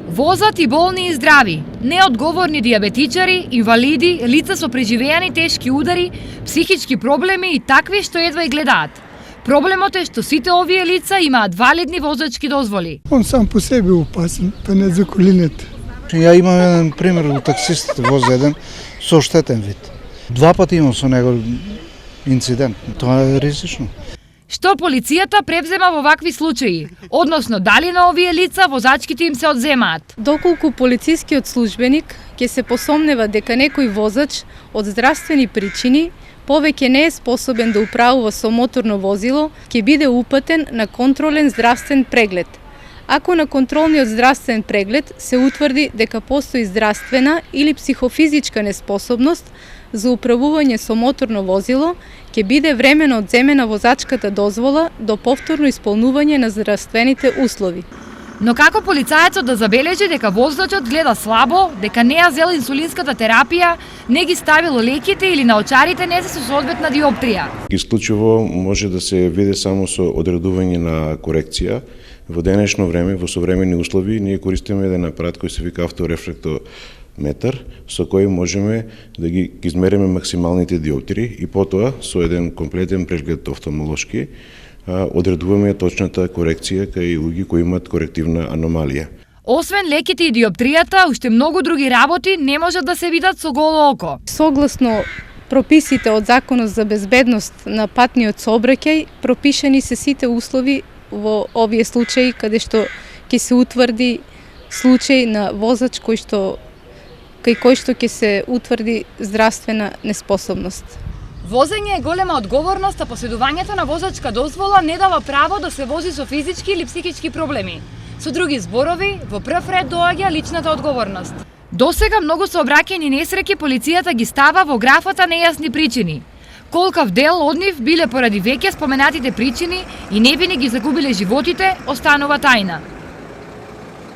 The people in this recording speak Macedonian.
Возат и болни и здрави, неодговорни диабетичари, инвалиди, лица со преживеани тешки удари, психички проблеми и такви што едва и гледаат. Проблемот е што сите овие лица имаат валидни возачки дозволи. Он сам по себе е опасен, па не за колините. Ја имам еден пример од таксист воз еден со штетен вид. 2 пати имам со него инцидент. Тоа е ризично. Што полицијата превзема во вакви случаи? Односно, дали на овие лица возачките им се одземаат? Доколку полицискиот службеник ќе се посомнева дека некој возач од здравствени причини повеќе не е способен да управува со моторно возило, ќе биде упатен на контролен здравствен преглед. Ако на контролниот здравствен преглед се утврди дека постои здравствена или психофизичка неспособност за управување со моторно возило, ќе биде временно одземена возачката дозвола до повторно исполнување на здравствените услови. Но како полицаецот да забележи дека возачот гледа слабо, дека не ја зел инсулинската терапија, не ги ставил леките или наочарите не се со соодветна диоптрија? Исклучиво може да се види само со одредување на корекција. Во денешно време, во современи услови, ние користиме еден апарат кој се вика авторефлектометар, со кој можеме да ги измериме максималните диоптрии и потоа со еден комплетен преглед офталмолошки одредуваме точната корекција кај луѓе кои имаат корективна аномалија. Освен леките и диоптријата, уште многу други работи не можат да се видат со голо око. Согласно прописите од Законот за безбедност на патниот сообраќај, пропишани се сите услови во овие случаи каде што ќе се утврди случај на возач кај кој што ќе се утврди здравствена неспособност. Возење е голема одговорност, а поседувањето на возачка дозвола не дава право да се вози со физички или психички проблеми. Со други зборови, во прв ред доаѓа личната одговорност. Досега многу сообраќајни несреќи полицијата ги става во графата нејасни причини. Колкав дел од нив биле поради веќе споменатите причини и невини ги загубиле животите, останува тајна.